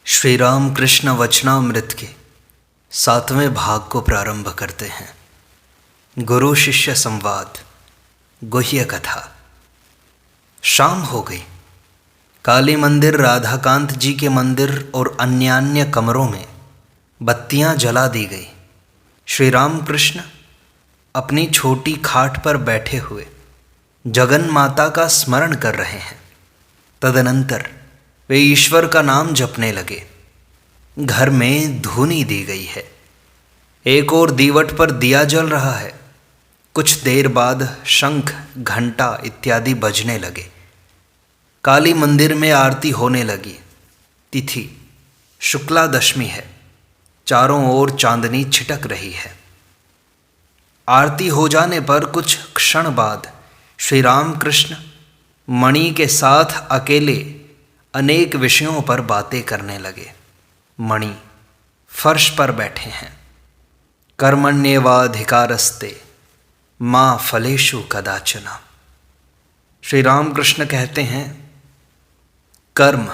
श्री राम कृष्ण वचनामृत के 7वें भाग को प्रारंभ करते हैं। गुरु शिष्य संवाद, गुह्य कथा। शाम हो गई। काली मंदिर, राधाकांत जी के मंदिर और अन्य कमरों में बत्तियां जला दी गई। श्री राम कृष्ण अपनी छोटी खाट पर बैठे हुए जगन माता का स्मरण कर रहे हैं। तदनंतर वे ईश्वर का नाम जपने लगे। घर में धूनी दी गई है। एक और दीवट पर दिया जल रहा है। कुछ देर बाद शंख, घंटा इत्यादि बजने लगे। काली मंदिर में आरती होने लगी। तिथि शुक्ला दशमी है। चारों ओर चांदनी छिटक रही है। आरती हो जाने पर कुछ क्षण बाद श्री राम कृष्ण मणि के साथ अकेले अनेक विषयों पर बातें करने लगे। मणि फर्श पर बैठे हैं। कर्मण्येवाधिकारस्ते माँ फलेषु कदाचन। श्री राम कृष्ण कहते हैं, कर्म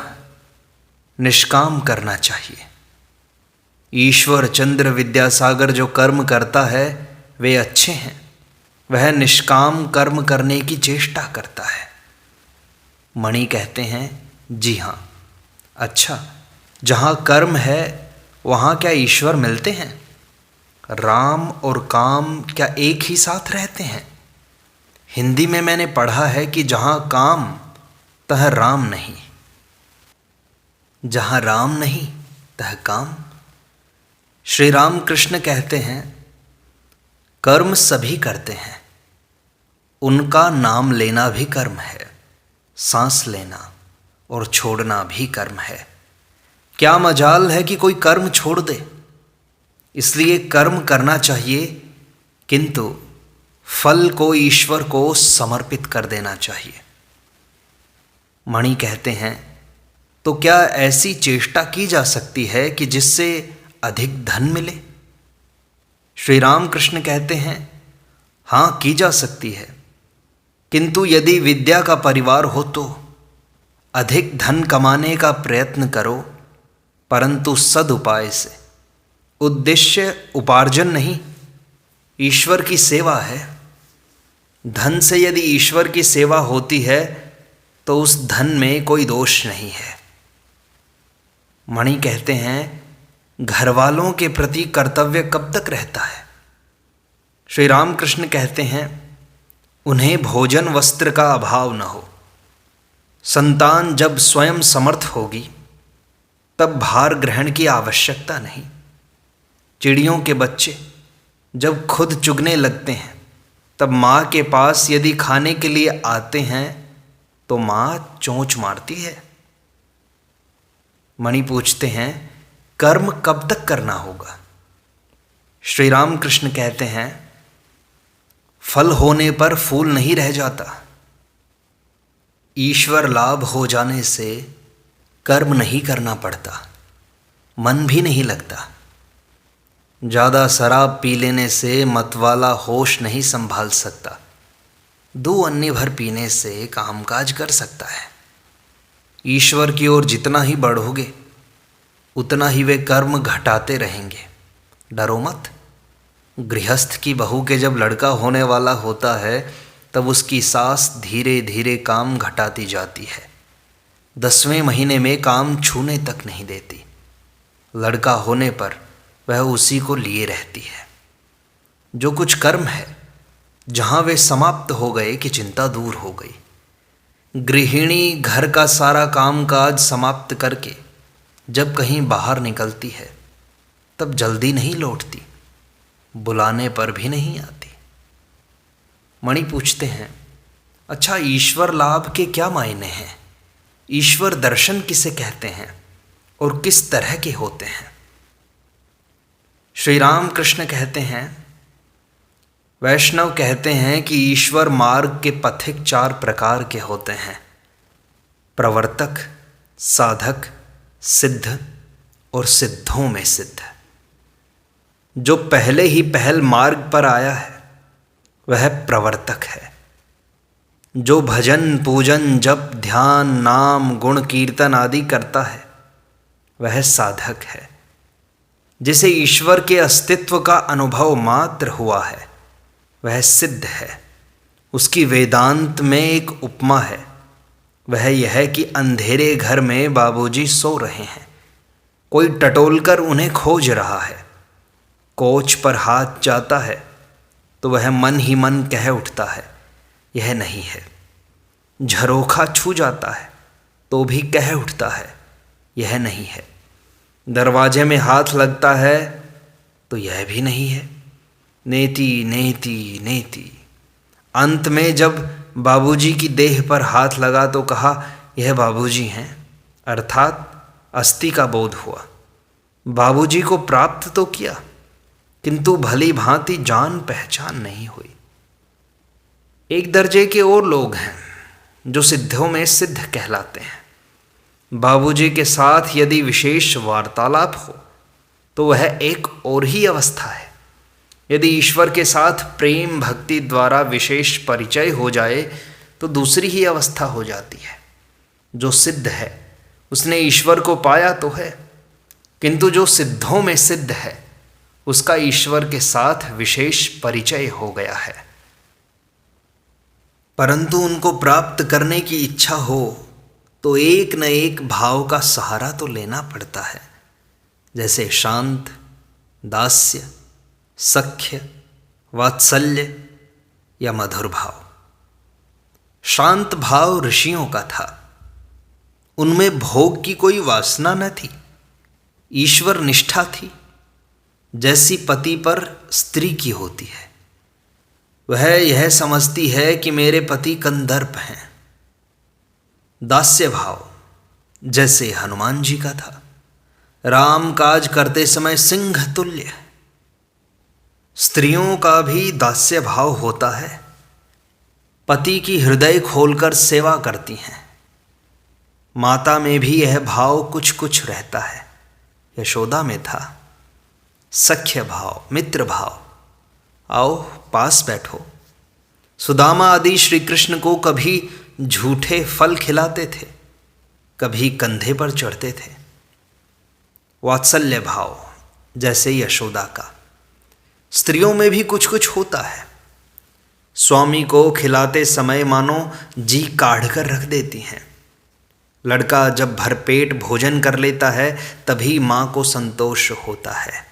निष्काम करना चाहिए। ईश्वर चंद्र विद्यासागर जो कर्म करता है वे अच्छे हैं। वह निष्काम कर्म करने की चेष्टा करता है। मणि कहते हैं, जी हाँ। अच्छा, जहाँ कर्म है वहाँ क्या ईश्वर मिलते हैं? राम और काम क्या एक ही साथ रहते हैं? हिंदी में मैंने पढ़ा है कि जहाँ काम तह राम नहीं, जहाँ राम नहीं तह काम। श्री राम कृष्ण कहते हैं, कर्म सभी करते हैं। उनका नाम लेना भी कर्म है। सांस लेना और छोड़ना भी कर्म है। क्या मजाल है कि कोई कर्म छोड़ दे। इसलिए कर्म करना चाहिए, किंतु फल को ईश्वर को समर्पित कर देना चाहिए। मणि कहते हैं, तो क्या ऐसी चेष्टा की जा सकती है कि जिससे अधिक धन मिले? श्री राम कृष्ण कहते हैं, हाँ, की जा सकती है, किंतु यदि विद्या का परिवार हो तो अधिक धन कमाने का प्रयत्न करो, परंतु सदुपाय से। उद्देश्य उपार्जन नहीं, ईश्वर की सेवा है। धन से यदि ईश्वर की सेवा होती है तो उस धन में कोई दोष नहीं है। मणि कहते हैं, घर वालों के प्रति कर्तव्य कब तक रहता है? श्री राम कृष्ण कहते हैं, उन्हें भोजन वस्त्र का अभाव न हो। संतान जब स्वयं समर्थ होगी तब भार ग्रहण की आवश्यकता नहीं। चिड़ियों के बच्चे जब खुद चुगने लगते हैं तब माँ के पास यदि खाने के लिए आते हैं तो माँ चोंच मारती है। मणि पूछते हैं, कर्म कब तक करना होगा? श्री राम कृष्ण कहते हैं, फल होने पर फूल नहीं रह जाता। ईश्वर लाभ हो जाने से कर्म नहीं करना पड़ता, मन भी नहीं लगता। ज़्यादा शराब पी लेने से मतवाला होश नहीं संभाल सकता। 2 अन्य भर पीने से कामकाज कर सकता है। ईश्वर की ओर जितना ही बढ़ोगे उतना ही वे कर्म घटाते रहेंगे। डरो मत। गृहस्थ की बहू के जब लड़का होने वाला होता है तब उसकी सास धीरे धीरे काम घटाती जाती है। 10वें महीने में काम छूने तक नहीं देती। लड़का होने पर वह उसी को लिए रहती है। जो कुछ कर्म है, जहाँ वे समाप्त हो गए कि चिंता दूर हो गई। गृहिणी घर का सारा कामकाज समाप्त करके जब कहीं बाहर निकलती है तब जल्दी नहीं लौटती, बुलाने पर भी नहीं आती। मणि पूछते हैं, अच्छा, ईश्वर लाभ के क्या मायने हैं? ईश्वर दर्शन किसे कहते हैं और किस तरह के होते हैं? श्री राम कृष्ण कहते हैं, वैष्णव कहते हैं कि ईश्वर मार्ग के पथिक 4 प्रकार के होते हैं: प्रवर्तक, साधक, सिद्ध और सिद्धों में सिद्ध। जो पहले ही पहल मार्ग पर आया है वह प्रवर्तक है। जो भजन, पूजन, जप, ध्यान, नाम, गुण, कीर्तन आदि करता है वह साधक है। जिसे ईश्वर के अस्तित्व का अनुभव मात्र हुआ है वह सिद्ध है। उसकी वेदांत में एक उपमा है, वह यह कि अंधेरे घर में बाबूजी सो रहे हैं, कोई टटोलकर उन्हें खोज रहा है। कोच पर हाथ जाता है तो वह मन ही मन कह उठता है यह नहीं है। झरोखा छू जाता है तो भी कह उठता है यह नहीं है। दरवाजे में हाथ लगता है तो यह भी नहीं है। नेति नेति नेति। अंत में जब बाबूजी की देह पर हाथ लगा तो कहा यह बाबूजी हैं, अर्थात अस्थि का बोध हुआ। बाबूजी को प्राप्त तो किया किंतु भली भांति जान पहचान नहीं हुई। एक दर्जे के और लोग हैं जो सिद्धों में सिद्ध कहलाते हैं। बाबूजी के साथ यदि विशेष वार्तालाप हो तो वह एक और ही अवस्था है। यदि ईश्वर के साथ प्रेम भक्ति द्वारा विशेष परिचय हो जाए तो दूसरी ही अवस्था हो जाती है। जो सिद्ध है उसने ईश्वर को पाया तो है, किंतु जो सिद्धों में सिद्ध है उसका ईश्वर के साथ विशेष परिचय हो गया है। परंतु उनको प्राप्त करने की इच्छा हो तो एक न एक भाव का सहारा तो लेना पड़ता है, जैसे शांत, दास्य, सख्य, वात्सल्य या मधुर भाव। शांत भाव ऋषियों का था, उनमें भोग की कोई वासना न थी, ईश्वर निष्ठा थी, जैसी पति पर स्त्री की होती है। वह यह समझती है कि मेरे पति कंदर्प हैं। दास्य भाव जैसे हनुमान जी का था, राम काज करते समय सिंह तुल्य। स्त्रियों का भी दास्य भाव होता है, पति की हृदय खोलकर सेवा करती हैं। माता में भी यह भाव कुछ कुछ रहता है, यशोदा में था। सख्य भाव, मित्र भाव, आओ पास बैठो। सुदामा आदि श्री कृष्ण को कभी झूठे फल खिलाते थे, कभी कंधे पर चढ़ते थे। वात्सल्य भाव जैसे यशोदा का। स्त्रियों में भी कुछ कुछ होता है, स्वामी को खिलाते समय मानो जी काढ़ कर रख देती हैं। लड़का जब भरपेट भोजन कर लेता है तभी माँ को संतोष होता है।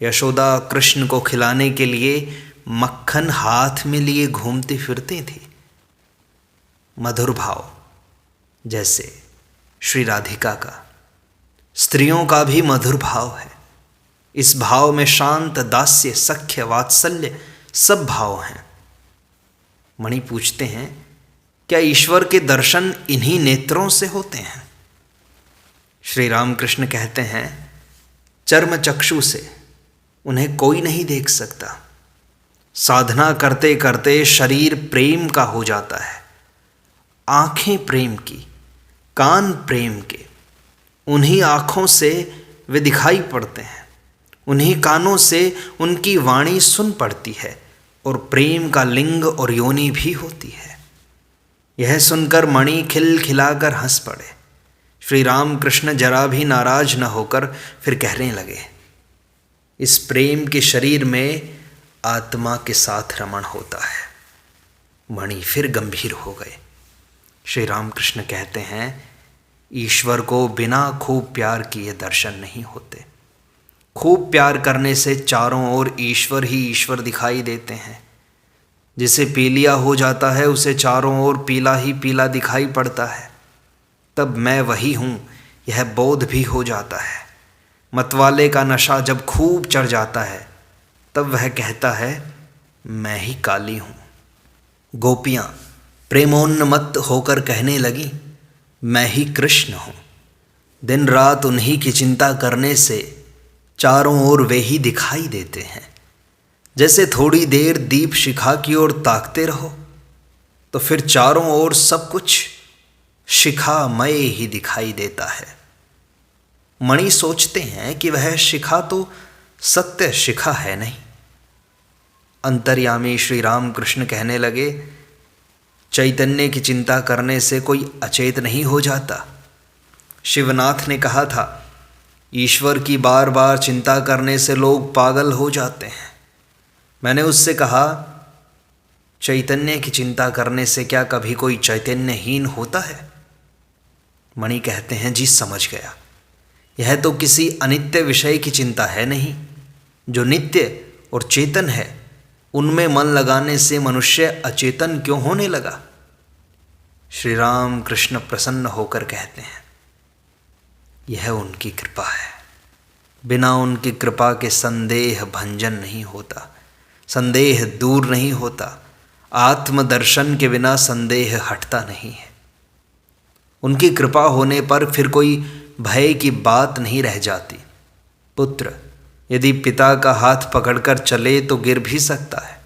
यशोदा कृष्ण को खिलाने के लिए मक्खन हाथ में लिए घूमती फिरती थी। मधुर भाव जैसे श्री राधिका का। स्त्रियों का भी मधुर भाव है। इस भाव में शांत, दास्य, सख्य, वात्सल्य सब भाव हैं। मणि पूछते हैं, क्या ईश्वर के दर्शन इन्हीं नेत्रों से होते हैं? श्री रामकृष्ण कहते हैं, चर्म चक्षु से उन्हें कोई नहीं देख सकता। साधना करते करते शरीर प्रेम का हो जाता है, आंखें प्रेम की, कान प्रेम के। उन्हीं आँखों से वे दिखाई पड़ते हैं, उन्हीं कानों से उनकी वाणी सुन पड़ती है और प्रेम का लिंग और योनि भी होती है। यह सुनकर मणि खिलखिलाकर हंस पड़े। श्री रामकृष्ण जरा भी नाराज न होकर फिर कहने लगे, इस प्रेम के शरीर में आत्मा के साथ रमण होता है। मणि फिर गंभीर हो गए। श्री रामकृष्ण कहते हैं, ईश्वर को बिना खूब प्यार किए दर्शन नहीं होते। खूब प्यार करने से चारों ओर ईश्वर ही ईश्वर दिखाई देते हैं। जिसे पीलिया हो जाता है उसे चारों ओर पीला ही पीला दिखाई पड़ता है। तब मैं वही हूँ यह बोध भी हो जाता है। मतवाले का नशा जब खूब चढ़ जाता है तब वह कहता है, मैं ही काली हूँ। गोपियाँ प्रेमोन्मत्त होकर कहने लगी, मैं ही कृष्ण हूँ। दिन रात उन्हीं की चिंता करने से चारों ओर वे ही दिखाई देते हैं। जैसे थोड़ी देर दीप शिखा की ओर ताकते रहो तो फिर चारों ओर सब कुछ शिखामय ही दिखाई देता है। मणि सोचते हैं कि वह शिखा तो सत्य शिखा है नहीं। अंतर्यामी श्री रामकृष्ण कहने लगे, चैतन्य की चिंता करने से कोई अचेत नहीं हो जाता। शिवनाथ ने कहा था, ईश्वर की बार बार चिंता करने से लोग पागल हो जाते हैं। मैंने उससे कहा, चैतन्य की चिंता करने से क्या कभी कोई चैतन्यहीन होता है? मणि कहते हैं, जी समझ गया। यह तो किसी अनित्य विषय की चिंता है नहीं। जो नित्य और चेतन है उनमें मन लगाने से मनुष्य अचेतन क्यों होने लगा? श्री राम कृष्ण प्रसन्न होकर कहते हैं, यह उनकी कृपा है। बिना उनकी कृपा के संदेह भंजन नहीं होता, संदेह दूर नहीं होता। आत्मदर्शन के बिना संदेह हटता नहीं है। उनकी कृपा होने पर फिर कोई भय की बात नहीं रह जाती। पुत्र यदि पिता का हाथ पकड़कर चले तो गिर भी सकता है,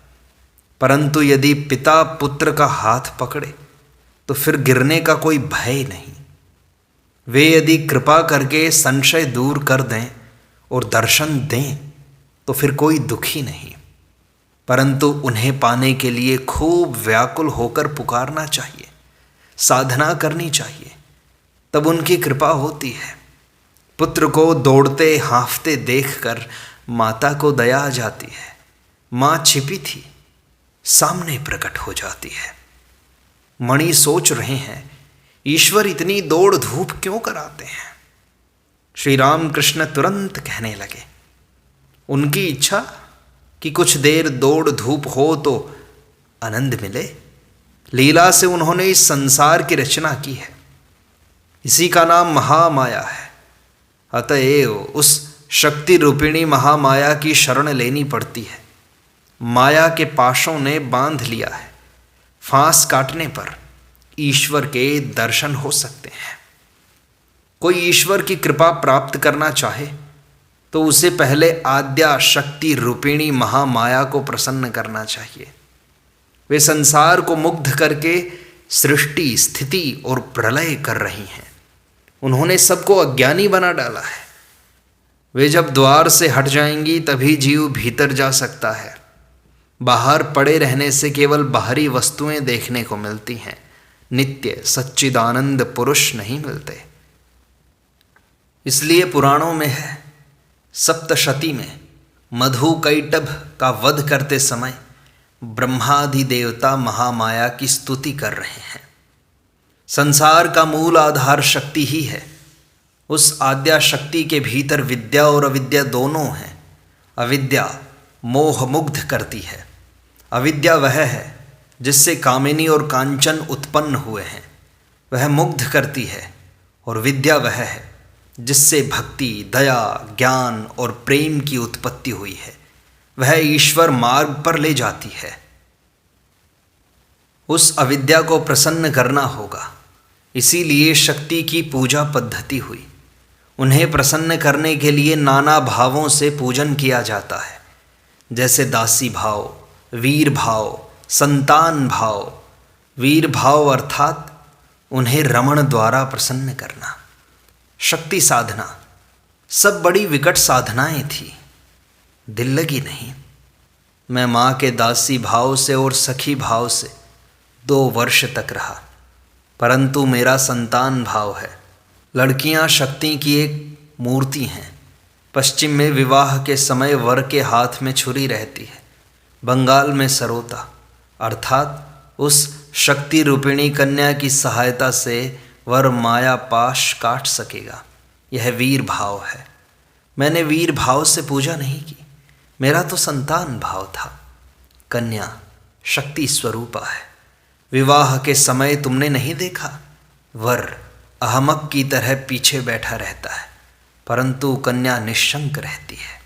परंतु यदि पिता पुत्र का हाथ पकड़े तो फिर गिरने का कोई भय नहीं। वे यदि कृपा करके संशय दूर कर दें और दर्शन दें तो फिर कोई दुखी नहीं, परंतु उन्हें पाने के लिए खूब व्याकुल होकर पुकारना चाहिए, साधना करनी चाहिए, तब उनकी कृपा होती है। पुत्र को दौड़ते हाँफते देखकर माता को दया आ जाती है। माँ छिपी थी, सामने प्रकट हो जाती है। मणि सोच रहे हैं, ईश्वर इतनी दौड़ धूप क्यों कराते हैं? श्री राम कृष्ण तुरंत कहने लगे, उनकी इच्छा कि कुछ देर दौड़ धूप हो तो आनंद मिले। लीला से उन्होंने इस संसार की रचना की है। इसी का नाम महामाया है। अतएव उस शक्ति रूपिणी महामाया की शरण लेनी पड़ती है। माया के पाशों ने बांध लिया है। फांस काटने पर ईश्वर के दर्शन हो सकते हैं। कोई ईश्वर की कृपा प्राप्त करना चाहे तो उसे पहले आद्या शक्ति रूपिणी महामाया को प्रसन्न करना चाहिए। वे संसार को मुग्ध करके सृष्टि, स्थिति और प्रलय कर रही हैं। उन्होंने सबको अज्ञानी बना डाला है। वे जब द्वार से हट जाएंगी तभी जीव भीतर जा सकता है। बाहर पड़े रहने से केवल बाहरी वस्तुएं देखने को मिलती हैं, नित्य सच्चिदानंद पुरुष नहीं मिलते। इसलिए पुराणों में है, सप्तशती में मधुकैटभ का वध करते समय ब्रह्मादि देवता महामाया की स्तुति कर रहे हैं। संसार का मूल आधार शक्ति ही है। उस आद्या शक्ति के भीतर विद्या और अविद्या दोनों हैं। अविद्या मोह मुग्ध करती है। अविद्या वह है जिससे कामिनी और कांचन उत्पन्न हुए हैं, वह मुग्ध करती है। और विद्या वह है जिससे भक्ति, दया, ज्ञान और प्रेम की उत्पत्ति हुई है, वह ईश्वर मार्ग पर ले जाती है। उस अविद्या को प्रसन्न करना होगा, इसीलिए शक्ति की पूजा पद्धति हुई। उन्हें प्रसन्न करने के लिए नाना भावों से पूजन किया जाता है, जैसे दासी भाव, वीर भाव, संतान भाव। वीर भाव अर्थात उन्हें रमण द्वारा प्रसन्न करना। शक्ति साधना सब बड़ी विकट साधनाएं थी, दिल लगी नहीं। मैं माँ के दासी भाव से और सखी भाव से 2 वर्ष तक रहा, परंतु मेरा संतान भाव है। लड़कियां शक्ति की एक मूर्ति हैं। पश्चिम में विवाह के समय वर के हाथ में छुरी रहती है, बंगाल में सरोता, अर्थात उस शक्ति रूपिणी कन्या की सहायता से वर माया पाश काट सकेगा। यह वीर भाव है। मैंने वीर भाव से पूजा नहीं की, मेरा तो संतान भाव था। कन्या शक्ति स्वरूपा है। विवाह के समय तुमने नहीं देखा, वर अहमक की तरह पीछे बैठा रहता है, परंतु कन्या निश्शंक रहती है।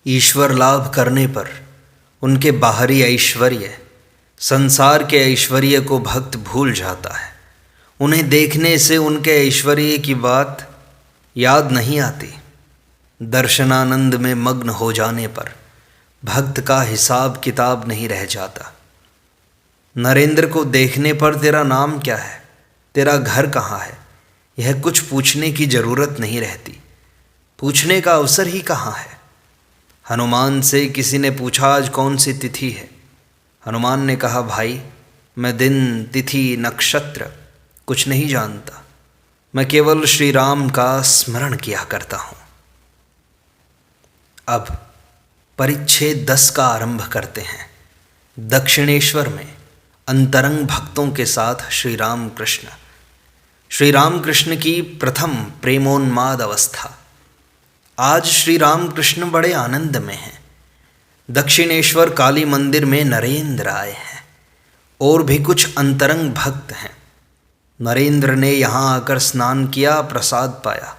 ईश्वर लाभ करने पर उनके बाहरी ऐश्वर्य, संसार के ऐश्वर्य को भक्त भूल जाता है। उन्हें देखने से उनके ऐश्वर्य की बात याद नहीं आती। दर्शनानंद में मग्न हो जाने पर भक्त का हिसाब किताब नहीं रह जाता। नरेंद्र को देखने पर तेरा नाम क्या है, तेरा घर कहाँ है, यह कुछ पूछने की जरूरत नहीं रहती। पूछने का अवसर ही कहाँ है। हनुमान से किसी ने पूछा, आज कौन सी तिथि है? हनुमान ने कहा, भाई मैं दिन, तिथि, नक्षत्र कुछ नहीं जानता, मैं केवल श्री राम का स्मरण किया करता हूँ। अब परिच्छेद 10 का आरंभ करते हैं। दक्षिणेश्वर में अंतरंग भक्तों के साथ श्री राम कृष्ण की प्रथम प्रेमोन्माद अवस्था। आज श्री राम कृष्ण बड़े आनंद में हैं। दक्षिणेश्वर काली मंदिर में नरेंद्र आए हैं और भी कुछ अंतरंग भक्त हैं। नरेंद्र ने यहाँ आकर स्नान किया, प्रसाद पाया।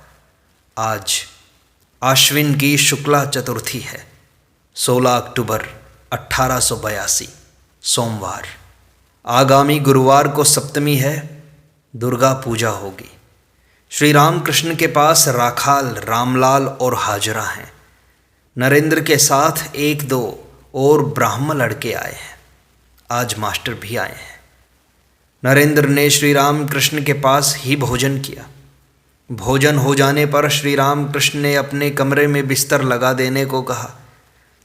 आज आश्विन की शुक्ला चतुर्थी है, 16 अक्टूबर 1882 सोमवार। आगामी गुरुवार को सप्तमी है, दुर्गा पूजा होगी। श्री राम कृष्ण के पास राखाल, रामलाल और हाजरा हैं। नरेंद्र के साथ 1-2 और ब्राह्मण लड़के आए हैं। आज मास्टर भी आए हैं। नरेंद्र ने श्री राम कृष्ण के पास ही भोजन किया। भोजन हो जाने पर श्री राम कृष्ण ने अपने कमरे में बिस्तर लगा देने को कहा,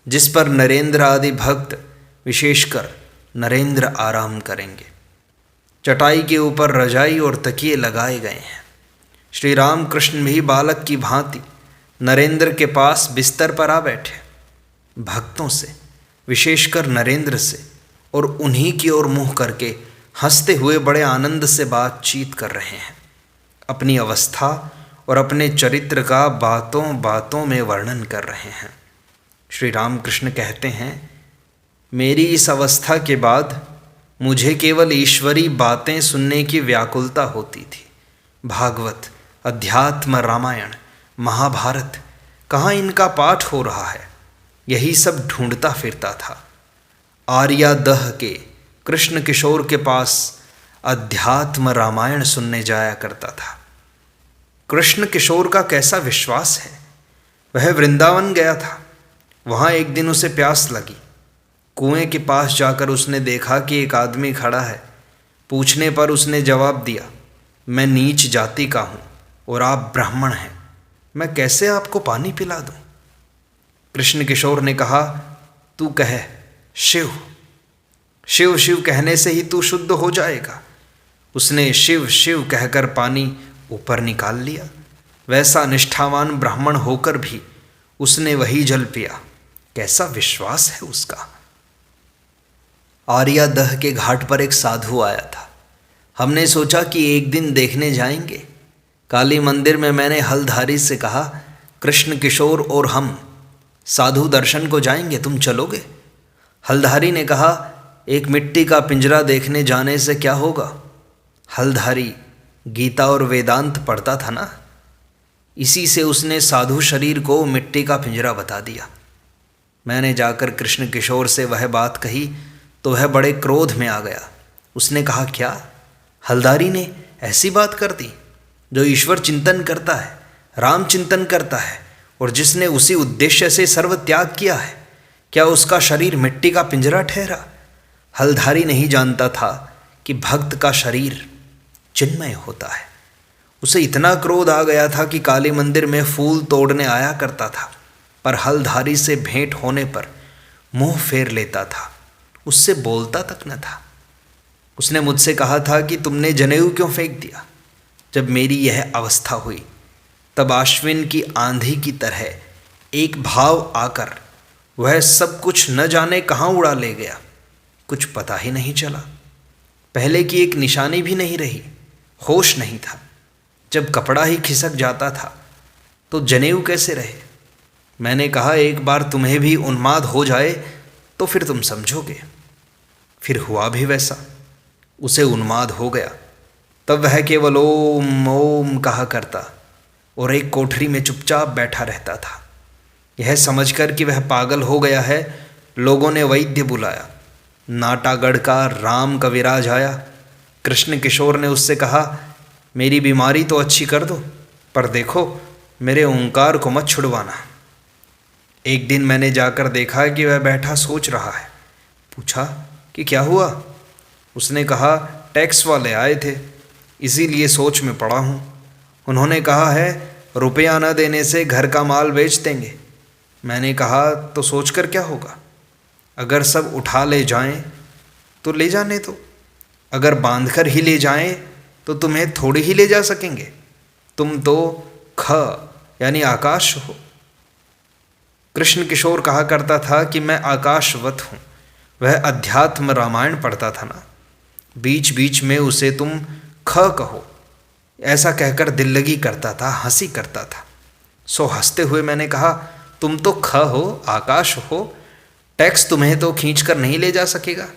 जिस पर नरेंद्र आदि भक्त, विशेषकर नरेंद्र आराम करेंगे। चटाई के ऊपर रजाई और तकिए लगाए गए हैं। श्री राम कृष्ण भी बालक की भांति नरेंद्र के पास बिस्तर पर आ बैठे। भक्तों से, विशेषकर नरेंद्र से और उन्हीं की ओर मुँह करके हंसते हुए बड़े आनंद से बातचीत कर रहे हैं। अपनी अवस्था और अपने चरित्र का बातों बातों में वर्णन कर रहे हैं। श्री राम कृष्ण कहते हैं, मेरी इस अवस्था के बाद मुझे केवल ईश्वरी बातें सुनने की व्याकुलता होती थी। भागवत, अध्यात्म, रामायण, महाभारत, कहाँ इनका पाठ हो रहा है, यही सब ढूंढता फिरता था। आर्यादह के कृष्ण किशोर के पास अध्यात्म रामायण सुनने जाया करता था। कृष्ण किशोर का कैसा विश्वास है। वह वृंदावन गया था। वहाँ एक दिन उसे प्यास लगी। कुएं के पास जाकर उसने देखा कि एक आदमी खड़ा है। पूछने पर उसने जवाब दिया, मैं नीच जाति का हूँ और आप ब्राह्मण हैं, मैं कैसे आपको पानी पिला दूँ। कृष्ण किशोर ने कहा, तू कह शिव शिव शिव कहने से ही तू शुद्ध हो जाएगा। उसने शिव शिव कहकर पानी ऊपर निकाल लिया। वैसा निष्ठावान ब्राह्मण होकर भी उसने वही जल पिया। कैसा विश्वास है उसका। आर्यादह के घाट पर एक साधु आया था। हमने सोचा कि एक दिन देखने जाएंगे। काली मंदिर में मैंने हलधारी से कहा, कृष्ण किशोर और हम साधु दर्शन को जाएंगे, तुम चलोगे? हलधारी ने कहा, एक मिट्टी का पिंजरा देखने जाने से क्या होगा। हलधारी गीता और वेदांत पढ़ता था ना, इसी से उसने साधु शरीर को मिट्टी का पिंजरा बता दिया। मैंने जाकर कृष्ण किशोर से वह बात कही तो वह बड़े क्रोध में आ गया। उसने कहा, क्या हलधारी ने ऐसी बात कर दी? जो ईश्वर चिंतन करता है, राम चिंतन करता है और जिसने उसी उद्देश्य से सर्व त्याग किया है, क्या उसका शरीर मिट्टी का पिंजरा ठहरा? हलधारी नहीं जानता था कि भक्त का शरीर चिन्मय होता है। उसे इतना क्रोध आ गया था कि काली मंदिर में फूल तोड़ने आया करता था, पर हलधारी से भेंट होने पर मुंह फेर लेता था, उससे बोलता तक न था। उसने मुझसे कहा था कि तुमने जनेऊ क्यों फेंक दिया? जब मेरी यह अवस्था हुई तब आश्विन की आंधी की तरह एक भाव आकर वह सब कुछ न जाने कहाँ उड़ा ले गया। कुछ पता ही नहीं चला। पहले की एक निशानी भी नहीं रही, होश नहीं था। जब कपड़ा ही खिसक जाता था तो जनेऊ कैसे रहे? मैंने कहा, एक बार तुम्हें भी उन्माद हो जाए तो फिर तुम समझोगे। फिर हुआ भी वैसा। उसे उन्माद हो गया। तब वह केवल ओम ओम कहा करता और एक कोठरी में चुपचाप बैठा रहता था। यह समझकर कि वह पागल हो गया है, लोगों ने वैद्य बुलाया। नाटागढ़ का राम कविराज आया। कृष्ण किशोर ने उससे कहा, मेरी बीमारी तो अच्छी कर दो, पर देखो मेरे ओंकार को मत छुड़वाना। एक दिन मैंने जाकर देखा कि वह बैठा सोच रहा है। पूछा कि क्या हुआ? उसने कहा, टैक्स वाले आए थे, इसीलिए सोच में पड़ा हूँ। उन्होंने कहा है रुपया न देने से घर का माल बेच देंगे। मैंने कहा, तो सोचकर क्या होगा? अगर सब उठा ले जाएं तो ले जाने दो, अगर बांधकर ही ले जाएं तो तुम्हें थोड़ी ही ले जा सकेंगे। तुम तो ख यानी आकाश हो। कृष्ण किशोर कहा करता था कि मैं आकाशवत हूँ। वह अध्यात्म रामायण पढ़ता था ना, बीच बीच में उसे तुम ख कहो ऐसा कहकर दिल लगी करता था, हंसी करता था। सो हंसते हुए मैंने कहा, तुम तो ख हो, आकाश हो, टैक्स तुम्हें तो खींच कर नहीं ले जा सकेगा।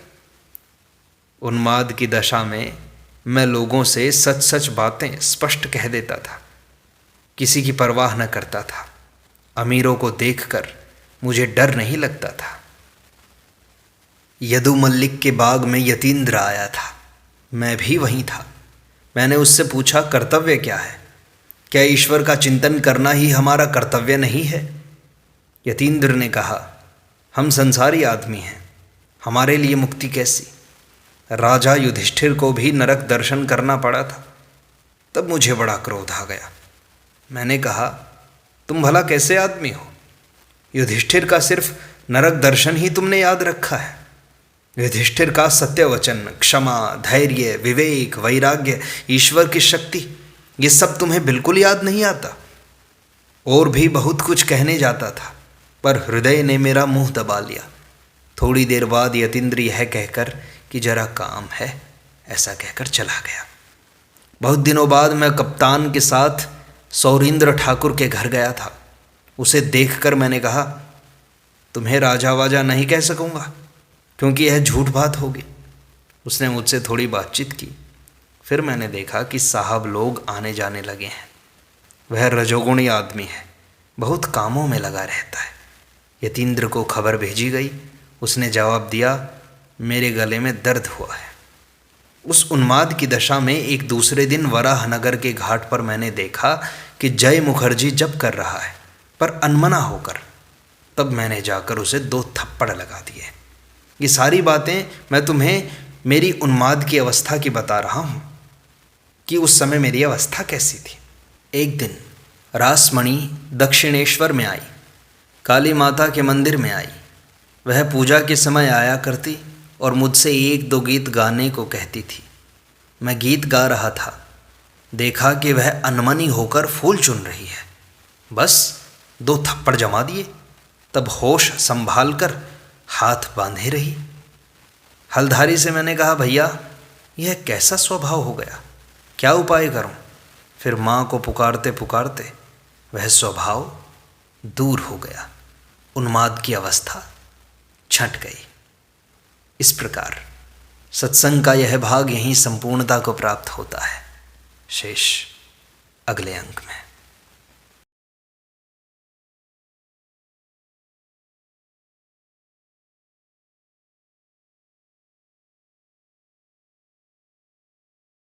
उन्माद की दशा में मैं लोगों से सच सच बातें स्पष्ट कह देता था, किसी की परवाह न करता था। अमीरों को देखकर मुझे डर नहीं लगता था। यदु मल्लिक के बाग में यतीन्द्र आया था, मैं भी वहीं था। मैंने उससे पूछा, कर्तव्य क्या है? क्या ईश्वर का चिंतन करना ही हमारा कर्तव्य नहीं है? यतीन्द्र ने कहा, हम संसारी आदमी हैं, हमारे लिए मुक्ति कैसी? राजा युधिष्ठिर को भी नरक दर्शन करना पड़ा था। तब मुझे बड़ा क्रोध आ गया। मैंने कहा, तुम भला कैसे आदमी हो? युधिष्ठिर का सिर्फ नरक दर्शन ही तुमने याद रखा है। युधिष्ठिर का सत्यवचन, क्षमा, धैर्य, विवेक, वैराग्य, ईश्वर की शक्ति, ये सब तुम्हें बिल्कुल याद नहीं आता। और भी बहुत कुछ कहने जाता था, पर हृदय ने मेरा मुंह दबा लिया। थोड़ी देर बाद यतीन्द्र यह कहकर कि जरा काम है, ऐसा कहकर चला गया। बहुत दिनों बाद मैं कप्तान के साथ सौरींद्र ठाकुर के घर गया था। उसे देखकर मैंने कहा, तुम्हें राजा वाजा नहीं कह सकूँगा, क्योंकि यह झूठ बात होगी। उसने मुझसे थोड़ी बातचीत की। फिर मैंने देखा कि साहब लोग आने जाने लगे हैं। वह रजोगुणी आदमी है, बहुत कामों में लगा रहता है। यतीन्द्र को खबर भेजी गई। उसने जवाब दिया, मेरे गले में दर्द हुआ है। उस उन्माद की दशा में एक दूसरे दिन वराहनगर के घाट पर मैंने देखा कि जय मुखर्जी जप कर रहा है, पर अनमना होकर। तब मैंने जाकर उसे 2 थप्पड़ लगा दिए। ये सारी बातें मैं तुम्हें मेरी उन्माद की अवस्था की बता रहा हूँ कि उस समय मेरी अवस्था कैसी थी। एक दिन रासमणि दक्षिणेश्वर में आई, काली माता के मंदिर में आई। वह पूजा के समय आया करती और मुझसे 1-2 गीत गाने को कहती थी। मैं गीत गा रहा था, देखा कि वह अनमनी होकर फूल चुन रही है। बस 2 थप्पड़ जमा दिए। तब होश संभाल कर हाथ बांधे रही। हलधारी से मैंने कहा, भैया यह कैसा स्वभाव हो गया, क्या उपाय करूं? फिर माँ को पुकारते पुकारते वह स्वभाव दूर हो गया। उन्माद की अवस्था छंट गई। इस प्रकार सत्संग का यह भाग यहीं संपूर्णता को प्राप्त होता है। शेष अगले अंक में।